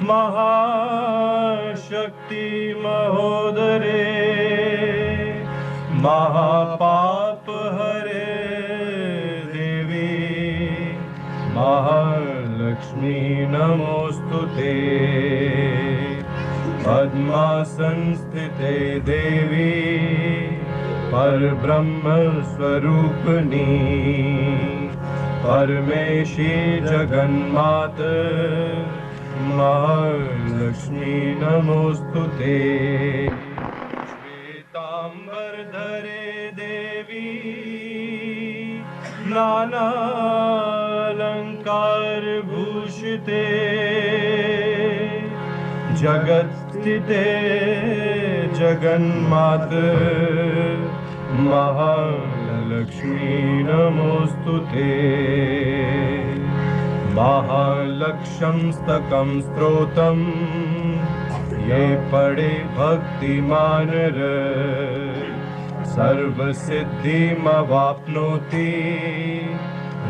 महाशक्ति महोदरे। महापाप हरे देवी महालक्ष्मी नमोस्तुते। पद्मासन स्थिते देवी परब्रह्म स्वरूपिणी। परमेशी जगन्मात महालक्ष्मी नमोस्तुते। श्वेतांबर धरे देवी नाना अलंकार भूषिते। जगत स्थिते जगन्मात महालक्ष्मी नमोस्तुते। महालक्ष्यं स्तकं स्तोत्रं ये पढ़े भक्तिमान सर्वसिद्धिमवाप्नोति।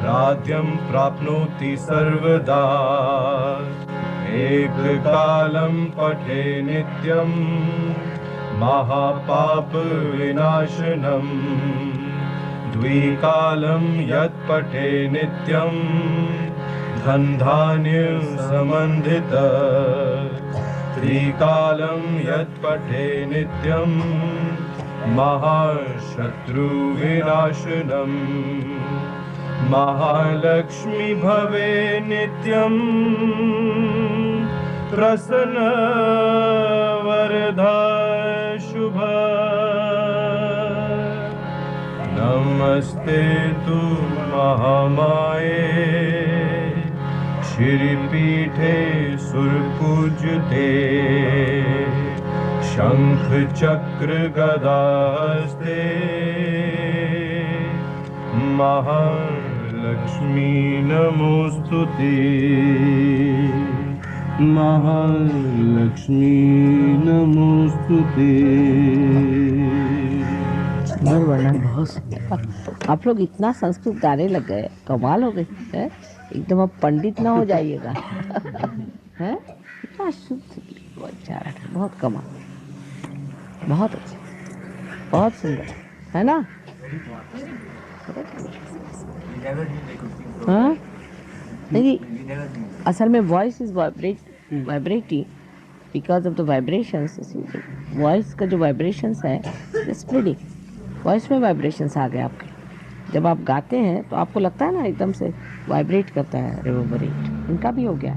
राज्यं प्राप्नोति सर्वदा। एक कालं पठे नित्यं महापाप विनाशनम्। द्विकालं यत् पठे नित्यं धन धान्य संबंधित। त्रिकालं यत् पठे नित्यं महाशत्रु विनाशनम्। महालक्ष्मी भवे नित्यं प्रसन्न वरदा शुभ। नमस्ते तु महामाये श्रीपीठे सुरपूज्यते। शंख चक्र गदास्ते महालक्ष्मी नमोस्तुते महालक्ष्मी नमोस्तुते। सुंदर वर्णन, बहुत सुंदर। आप लोग इतना संस्कृत गाने लग गए, कमाल हो गई है। एकदम अब पंडित ना हो जाइएगा। है इतना शुद्ध उच्चारण है, बहुत कमाल, बहुत अच्छा, बहुत सुंदर, है ना? हाँ देखिए, असल में voice is vibrating because of the vibrations. Voice का जो वाइब्रेशंस है, स्प्रेडिंग, वॉइस में वाइब्रेशंस आ गए आपके। जब आप गाते हैं तो आपको लगता है ना एकदम से वाइब्रेट करता है, रिवर्बरेट। इनका भी हो गया।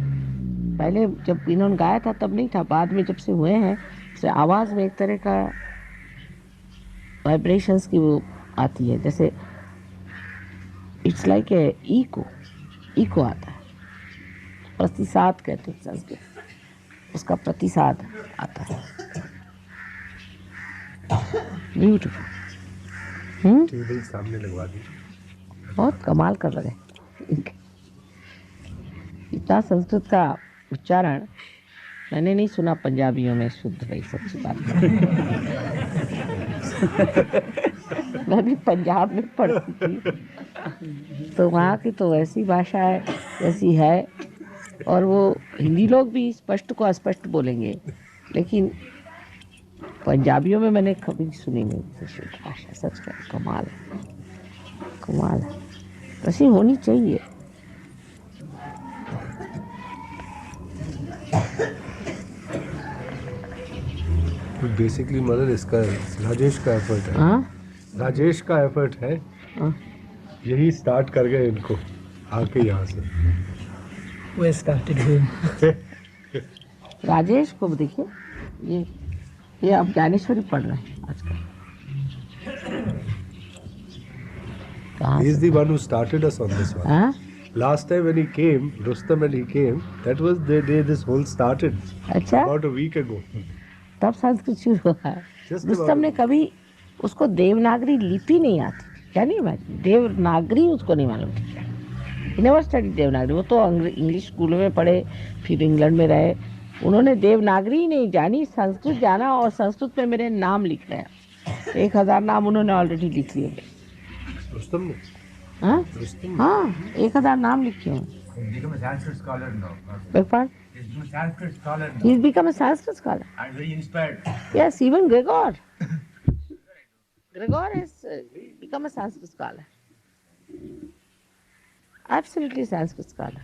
पहले जब इन्होंने गाया था तब नहीं था, बाद में जब से हुए हैं से आवाज़ में एक तरह का वाइब्रेशंस की वो आती है, जैसे इट्स लाइक ए इको आता है। प्रतिसाद कहते हैं संस्कृत, उसका प्रतिसाद आता है। ब्यूटीफुल। टेबल सामने लगवा दी। बहुत कमाल कर रहे हैं। इतना संस्कृत का उच्चारण मैंने नहीं सुना पंजाबियों में शुद्ध भाई, सच्ची बात। मैं भी पंजाब में पढ़ती थी तो वहाँ की तो वैसी भाषा है जैसी है, और वो हिंदी लोग भी स्पष्ट को अस्पष्ट बोलेंगे, लेकिन पंजाबियों में मैंने कभी सुनी नहीं शुद्ध भाषा। सच का कमाल है, कमाल है। वैसी होनी चाहिए। बेसिकली मदर इसका राजेश का एफर्ट है। हाँ राजेश का एफर्ट है, हाँ। यही स्टार्ट कर गए इनको आके यहाँ से। We started home. राजेश को देखिए, ये अब ज्ञानेश्वरी पढ़ रहे हैं आजकल। कहाँ He is से? the one who started us on this one. हाँ? Last time when he came, Rustam and he came, that was the day this whole started, अच्छा, about a week ago. तब संस्कृत शुरू हुआ है। Just रुस्तम about- ने कभी उसको देवनागरी लिपि नहीं आती, क्या नहीं मालूम, देवनागरी उसको नहीं मालूम थी। He never studied Devanagari. वो तो इंग्लिश स्कूल में पढ़े, फिर इंग्लैंड में रहे। उन्होंने देवनागरी ही नहीं जानी, संस्कृत जाना, और संस्कृत में मेरे नाम लिख रहे हैं। 1000 नाम उन्होंने ऑलरेडी लिख लिए। Rustam ne? हाँ Rustam. हाँ, 1000 नाम लिखे हैं। He's become a Sanskrit scholar now. Beg pardon? He's become a Sanskrit scholar now. He's become a Sanskrit scholar. And very inspired. Yes, even Gregor. Gregor has become a Sanskrit scholar. Absolutely Sanskrit scholar.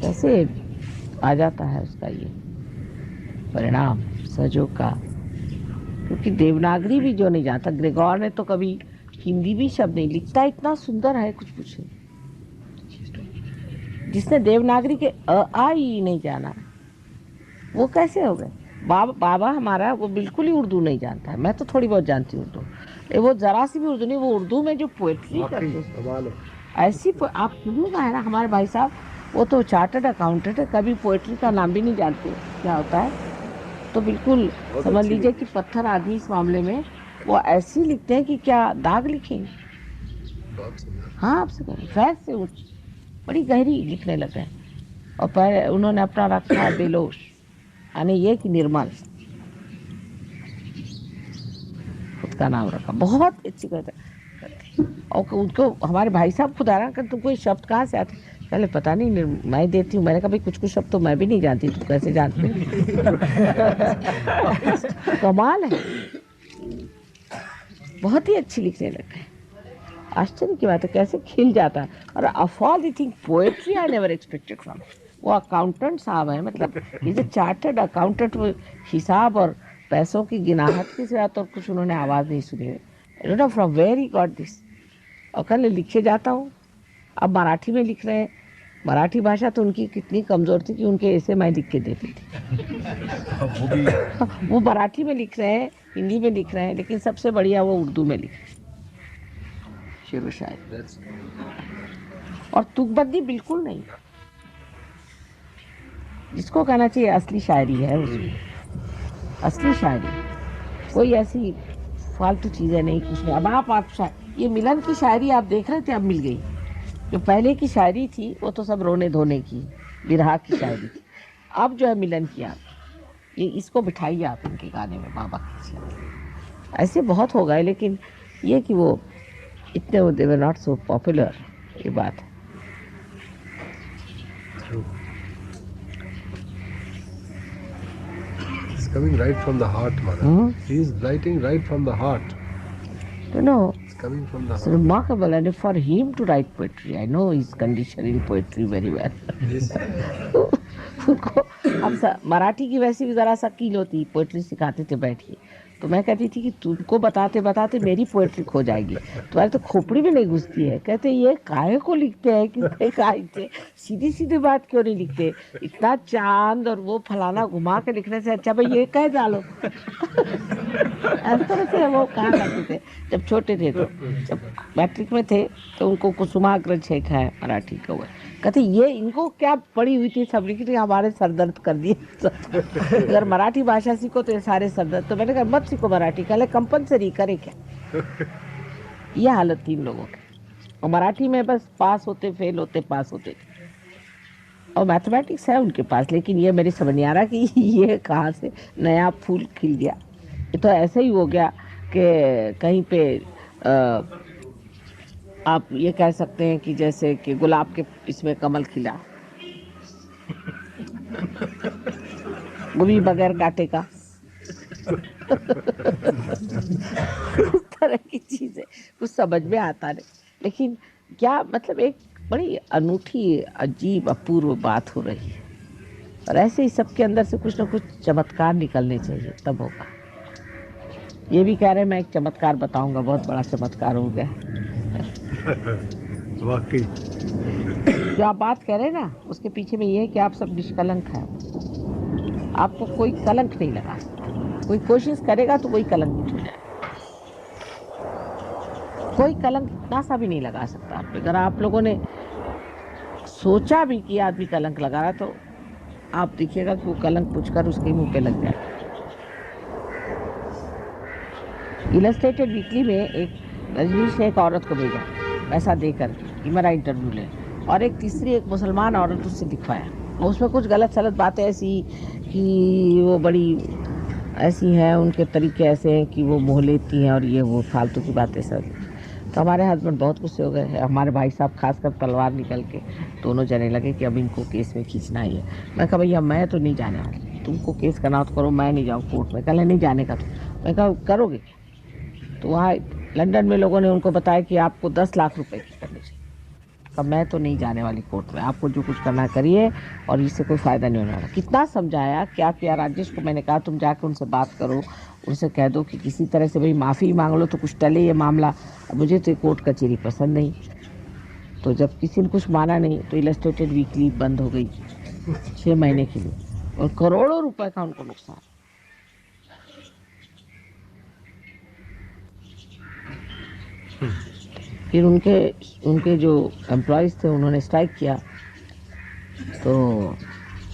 कैसे आ जाता है उसका ये परिणाम सहयोग का, क्योंकि देवनागरी भी जो नहीं जानता। ग्रेगोर ने तो कभी हिंदी भी शब्द नहीं लिखता, इतना सुंदर है कुछ पूछे। जिसने देवनागरी के आ ही नहीं जाना, वो कैसे हो गए? बाबा हमारा वो बिल्कुल ही उर्दू नहीं जानता है। मैं तो थोड़ी बहुत जानती हूँ उर्दू, वो जरा सी भी उर्दू नहीं। वो उर्दू में जो पोएट्री करते हैं कमाल है। ऐसी आप सुनिएगा है ना, हमारे भाई साहब वो तो चार्टर्ड अकाउंटेंट है, कभी पोएट्री का नाम भी नहीं जानते क्या होता है। तो बिल्कुल समझ लीजिए कि पत्थर आदमी इस मामले में। वो ऐसी लिखते हैं कि क्या दाग लिखेंगे। हाँ, आपसे कहें फैज से उच्च, बड़ी गहरी लिखने लगे। और पर उन्होंने अपना रखा है बेलोश, यानी ये कि निर्मल, खुद का नाम रखा। बहुत अच्छी करते। और उनको हमारे भाई साहब खुद हैरान कर, तुमको ये शब्द कहाँ से आते? पहले पता नहीं, मैं देती हूँ। मैंने कहा भाई कुछ शब्द तो मैं भी नहीं जानती, तुम कैसे जानते? कमाल है, बहुत ही अच्छी लिखने लगे हैं। आश्चर्य की बात है कैसे खिल जाता है। और of all the thing poetry I never expected from. वो अकाउंटेंट साहब है, मतलब ये जो चार्टर्ड अकाउंटेंट, वो हिसाब और पैसों की गिनाहट के सिवा तो कुछ उन्होंने आवाज़ नहीं सुनी है। I don't know from where he got this. और कल लिखे जाता हूँ, अब मराठी में लिख रहे हैं। मराठी भाषा तो उनकी कितनी कमज़ोर थी कि उनके ऐसे मैं लिख के देती थी। वो मराठी में लिख रहे हैं, हिंदी में लिख रहे हैं, लेकिन सबसे बढ़िया वो उर्दू में लिख रहे हैं, शेर व शायरी। और तुकबंदी बिल्कुल नहीं, जिसको कहना चाहिए असली शायरी है उसमें। असली शायरी, कोई ऐसी फालतू चीज़ें नहीं कुछ नहीं। अब आप ये मिलन की शायरी आप देख रहे थे, अब मिल गई। जो पहले की शायरी थी वो तो सब रोने धोने की, बिरहा की शायरी थी। अब जो है मिलन की, आप ये इसको बिठाइए आप इनके गाने में, बाबा के ऐसे बहुत हो गए, लेकिन ये कि वो इतने वो दे वर नॉट सो पॉपुलर, ये बात है। It's coming right from the heart, mother. He is writing right from the heart. You know, It's coming from the it's heart. remarkable, and for him to write poetry, I know his condition in poetry very well. Yes. उनको अब मराठी की वैसे भी ज़रा सा कील होती, poetry सिखाते थे बैठिए, तो मैं कहती थी कि तुमको बताते बताते मेरी पोएट्री खो जाएगी, तुम्हारी तो खोपड़ी में नहीं घुसती है। कहते ये काहे को लिखते हैं, कि काहे सीधी सीधी बात क्यों नहीं लिखते, इतना चांद और वो फलाना घुमा के लिखने से अच्छा भाई ये कह डालो। इस तरह से वो कहा करते थे जब छोटे थे। तो जब मैट्रिक में थे तो उनको कुसुमाग्रज शेख है मराठी का, हुआ कहते ये इनको क्या पड़ी हुई थी, सब लिखी थी, हमारे सरदर्द कर दिए। अगर मराठी भाषा सीखो तो ये सारे सरदर्द। तो मैंने कहा मत सीखो मराठी, कहले कंपलसरी करे क्या। ये हालत थी इन लोगों की, और मराठी में बस पास होते फेल होते पास होते, और मैथमेटिक्स है उनके पास, लेकिन ये मेरी समझ नहीं आ रहा कि ये कहाँ से नया फूल खिल गया। ये तो ऐसे ही हो गया कि कहीं पे आप ये कह सकते हैं कि जैसे कि गुलाब के इसमें कमल खिला, वो भी बगैर कांटे का। उस तरह की चीजें कुछ समझ में आता नहीं, लेकिन क्या मतलब एक बड़ी अनूठी अजीब अपूर्व बात हो रही है, और ऐसे ही सबके अंदर से कुछ ना कुछ चमत्कार निकलने चाहिए, तब होगा। ये भी कह रहे हैं मैं एक चमत्कार बताऊंगा, बहुत बड़ा चमत्कार हो गया। वाकई जो आप बात कह रहे हैं ना, उसके पीछे में ये है कि आप सब निष्कलंक हैं, आपको कोई कलंक नहीं लगा सकता। कोई कोशिश करेगा तो कोई कलंक नहीं छूट जाएगा, कोई कलंक इतना सा भी नहीं लगा सकता आप पे। अगर आप लोगों ने सोचा भी कि आदमी कलंक लगा रहा, तो आप देखिएगा कि वो कलंक पूछकर उसके मुंह पे लग जाएगा। इलस्ट्रेटेड वीकली में एक रजनीश ने एक औरत को भेजा पैसा देकर कि मेरा इंटरव्यू ले, और एक तीसरी एक मुसलमान औरत उससे दिखवाया, और उसमें कुछ गलत सलत बातें ऐसी कि वो बड़ी ऐसी हैं, उनके तरीके ऐसे हैं कि वो मोह लेती हैं, और ये वो फालतू की बातें सब। तो हमारे हस्बैंड बहुत गुस्से हो गए, हमारे भाई साहब खासकर तलवार निकल के दोनों जने लगे कि अब इनको केस में खींचना ही है। मैं कहा भैया मैं तो नहीं जाने वाला, तुमको केस करना हो तो करो, मैं नहीं जाऊँ कोर्ट में। कहले नहीं जाने का। तो मैं कहा करोगे? तो वहाँ लंदन में लोगों ने उनको बताया कि आपको 10 लाख रुपए की करनी चाहिए। अब मैं तो नहीं जाने वाली कोर्ट में, आपको जो कुछ करना करिए, और इससे कोई फ़ायदा नहीं होने वाला। कितना समझाया, क्या किया राजेश को, मैंने कहा तुम जाके उनसे बात करो, उनसे कह दो कि किसी तरह से भाई माफ़ी मांग लो तो कुछ टले ये मामला। मुझे तो कोर्ट कचहरी पसंद नहीं। तो जब किसी ने कुछ माना नहीं तो इलस्ट्रेटेड वीकली बंद हो गई 6 महीने के लिए, और करोड़ों रुपए का उनको नुकसान। फिर उनके जो एम्प्लॉयज़ थे उन्होंने स्ट्राइक किया, तो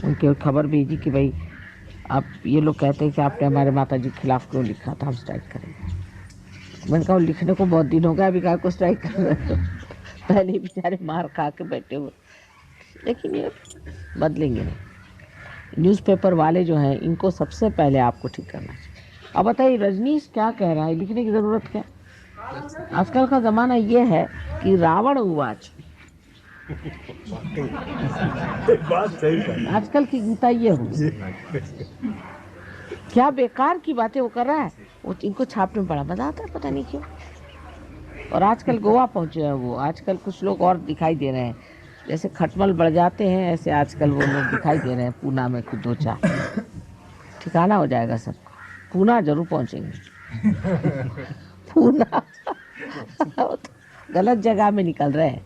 उनके खबर भेजी कि भाई आप ये लोग कहते हैं कि आपने हमारे माता जी के खिलाफ क्यों लिखा था, हम स्ट्राइक करेंगे। मैंने कहा लिखने को बहुत दिन हो गया, अभी काय को स्ट्राइक कर रहे हो, पहले ही बेचारे मार खा के बैठे हुए। लेकिन ये बदलेंगे नहीं। न्यूज़पेपर वाले जो हैं इनको सबसे पहले आपको ठीक करना चाहिए। अब बताइए रजनीश क्या कह रहा है, लिखने की ज़रूरत क्या? आजकल का ज़माना ये है कि रावण उवाच, बात सही है। आजकल की गीता ये होगी। क्या बेकार की बातें वो कर रहा है, वो इनको छापने में बड़ा मजा आता है, पता नहीं क्यों। और आजकल गोवा पहुंचे हैं वो, आजकल कुछ लोग और दिखाई दे रहे हैं, जैसे खटमल बढ़ जाते हैं ऐसे आजकल वो लोग दिखाई दे रहे हैं। पूना में खुद 2-4 ठिकाना हो जाएगा सबको, पूना जरूर पहुंचेंगे। पूना गलत जगह में निकल रहे हैं।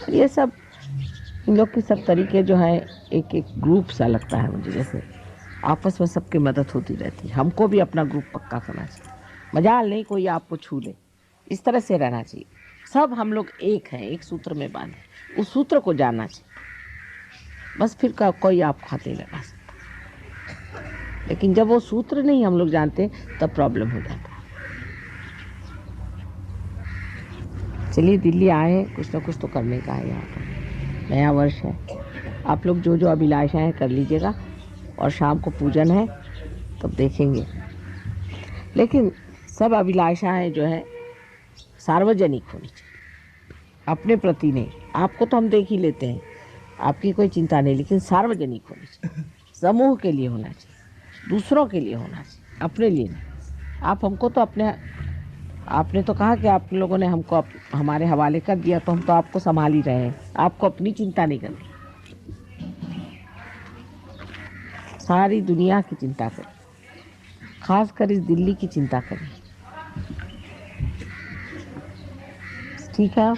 ये सब इन लोग के सब तरीके जो है, एक एक ग्रुप सा लगता है मुझे, जैसे आपस में सबकी मदद होती रहती है। हमको भी अपना ग्रुप पक्का करना चाहिए, मजाल नहीं कोई आपको छू ले, इस तरह से रहना चाहिए। सब हम लोग एक हैं, एक सूत्र में बांधे, उस सूत्र को जानना चाहिए, बस फिर कोई आप खाते लगा सकता। लेकिन जब वो सूत्र नहीं हम लोग जानते तब प्रॉब्लम हो जाता है। चलिए दिल्ली आए, कुछ ना कुछ तो करने का है। यहाँ पर नया वर्ष है, आप लोग जो जो अभिलाषाएं कर लीजिएगा, और शाम को पूजन है तब देखेंगे। लेकिन सब अभिलाषाएं जो है सार्वजनिक होनी चाहिए, अपने प्रति नहीं। आपको तो हम देख ही लेते हैं, आपकी कोई चिंता नहीं, लेकिन सार्वजनिक होनी चाहिए, समूह के लिए होना चाहिए, दूसरों के लिए होना चाहिए, अपने लिए नहीं। आप हमको तो अपने, आपने तो कहा कि आप लोगों ने हमको हमारे हवाले कर दिया, तो हम तो आपको संभाल ही रहे हैं। आपको अपनी चिंता नहीं करनी, सारी दुनिया की चिंता करें, खासकर इस दिल्ली की चिंता करें। ठीक है।